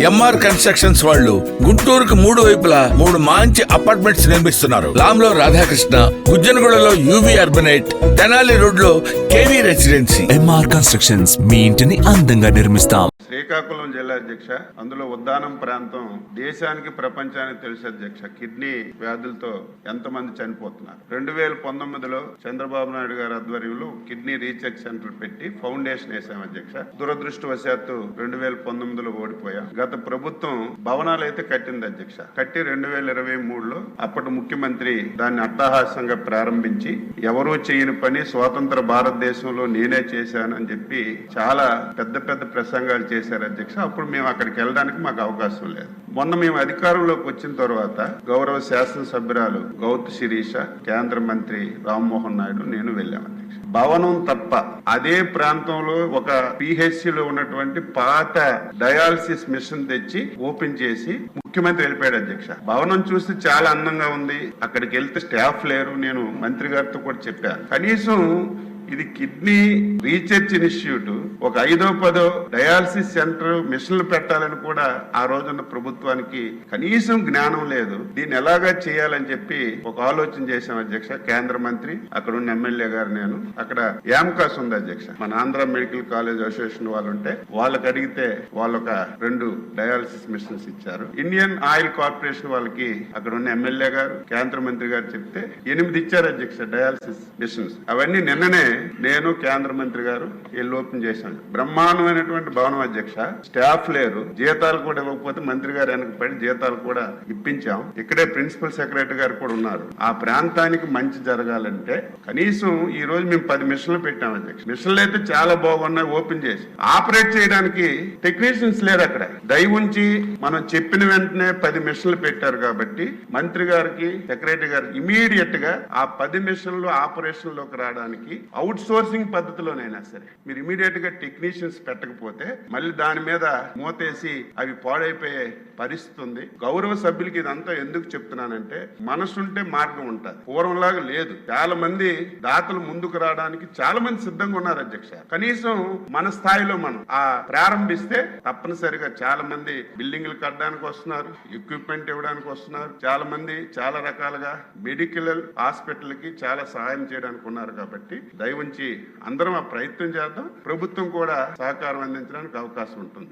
MR constructions వాళ్ళు గుంటూరుకు 3 వైపులా 3 మంచి అపార్ట్మెంట్స్ నిర్మిస్తున్నారు. లాంలో రాధాకృష్ణ, గుజ్జనగూడలో యువి అర్బనైట్, తెనాలి రోడ్ లో కేవీ రెసిడెన్సీ. ఎంఆర్ కన్స్ట్రక్షన్స్ మీ ఇంటిని అందంగా నిర్మిస్తాం. శ్రీకాకుళం జిల్లా అధ్యక్ష, అందులో ఉద్దానం ప్రాంతం దేశానికి ప్రపంచానికి తెలుసు అధ్యక్ష. కిడ్నీ వ్యాధులతో ఎంతమంది చనిపోతున్నారు. 2019లో చంద్రబాబు నాయుడు గారి ఆధ్వర్యంలో కిడ్నీ రీసెర్చ్ సెంటర్ పెట్టి ఫౌండేషన్ వేసాం అధ్యక్ష. దురదృష్టవశాత్తు 2019లో ఓడిపోయాం. గత ప్రభుత్వం భవనాలు అయితే కట్టింది అధ్యక్ష. కట్టి 2023లో అప్పటి ముఖ్యమంత్రి దాన్ని అట్టహాసంగా ప్రారంభించి ఎవరూ చేయని పని స్వాతంత్ర భారతదేశంలో నేనే చేశానని చెప్పి చాలా పెద్ద పెద్ద ప్రసంగాలు చేశారు అధ్యక్ష. అప్పుడు మేము అక్కడికి వెళ్ళడానికి మాకు అవకాశం లేదు. మొన్న మేము అధికారంలోకి వచ్చిన తర్వాత గౌరవ శాసనసభ్యురాలు గౌతు శిరీష, కేంద్ర మంత్రి రామ్మోహన్ నాయుడు, నేను వెళ్ళాం అధ్యక్ష. భవనం తప్ప అదే ప్రాంతంలో ఒక పిహెచ్సిలో ఉన్నటువంటి పాత డయాలసిస్ మిషన్ తెచ్చి ఓపెన్ చేసి ముఖ్యమంత్రి వెళ్ళిపోయాడు అధ్యక్ష. భవనం చూస్తే చాలా అందంగా ఉంది. అక్కడికి వెళ్తే స్టాఫ్ లేరు. నేను మంత్రి గారితో కూడా చెప్పాను, కనీసం ఇది కిడ్నీ రీసెర్చ్ ఇన్స్టిట్యూట్ ఒక 5ో 10ో డయాలసిస్ సెంటర్ మిషన్లు పెట్టాలని కూడా ఆ రోజున్న ప్రభుత్వానికి కనీసం జ్ఞానం లేదు. దీన్ని ఎలాగా చేయాలని చెప్పి ఒక ఆలోచన చేశాం అధ్యక్ష. కేంద్ర మంత్రి, అక్కడ ఉన్న ఎమ్మెల్యే గారు, నేను అక్కడ యామ్కాస్ ఉంది అధ్యక్ష, మన ఆంధ్ర మెడికల్ కాలేజ్ అసోసియేషన్ వాళ్ళు ఉంటే వాళ్ళకి అడిగితే వాళ్ళు ఒక 2 డయాలసిస్ మిషన్స్ ఇచ్చారు. ఇండియన్ ఆయిల్ కార్పొరేషన్ వాళ్ళకి అక్కడ ఉన్న ఎమ్మెల్యే గారు, కేంద్ర మంత్రి గారు చెప్తే 8 ఇచ్చారు అధ్యక్ష డయాలసిస్ మిషన్స్. అవన్నీ నిన్ననే నేను, కేంద్ర మంత్రి గారు వెళ్ళి ఓపెన్ చేశాను. బ్రహ్మాండమైనటువంటి భవనం అధ్యక్ష. స్టాఫ్ లేరు, జీతాలు కూడా ఇవ్వకపోతే మంత్రి గారు వెనకపడి జీతాలు కూడా ఇప్పించాం. ఇక్కడే ప్రిన్సిపల్ సెక్రటరీ గారు కూడా ఉన్నారు. ఆ ప్రాంతానికి మంచి జరగాలంటే కనీసం ఈ రోజు మేము 10 మిషన్లు పెట్టాం అధ్యక్ష. మిషన్లు అయితే చాలా బాగున్నాయి. ఓపెన్ చేసి ఆపరేట్ చేయడానికి టెక్నీషియన్స్ లేరు అక్కడ. దయ ఉంచి మనం చెప్పిన వెంటనే 10 మిషన్లు పెట్టారు కాబట్టి మంత్రి గారికి, సెక్రటరీ గారికి ఇమీడియట్ గా ఆ 10 మిషన్లు ఆపరేషన్ లోకి రావడానికి అవుట్ సోర్సింగ్ పద్ధతిలోనైనా సరే మీరు ఇమీడియట్ గా టెక్నీషియన్స్ పెట్టకపోతే మళ్ళీ దాని మీద మూతేసి అవి పాడైపోయే పరిస్థితి ఉంది. గౌరవ సభ్యులకి ఇదంతా ఎందుకు చెప్తున్నానంటే మనసుంటే మార్గం ఉంటుంది. పూర్వంలాగా లేదు. చాలా మంది దాతలు ముందుకు రావడానికి చాలా మంది సిద్ధంగా ఉన్నారు అధ్యక్ష. కనీసం మన స్థాయిలో మనం ప్రారంభిస్తే తప్పనిసరిగా చాలా మంది బిల్డింగ్లు కట్టడానికి వస్తున్నారు, ఎక్విప్మెంట్ ఇవ్వడానికి వస్తున్నారు. చాలా మంది చాలా రకాలుగా మెడికల్ హాస్పిటల్ కి చాలా సహాయం చేయడానికి ఉన్నారు. కాబట్టి దయ ఉంచి అందరం ఆ ప్రయత్నం చేద్దాం. ప్రభుత్వం కూడా సహకారం అందించడానికి అవకాశం ఉంటుంది.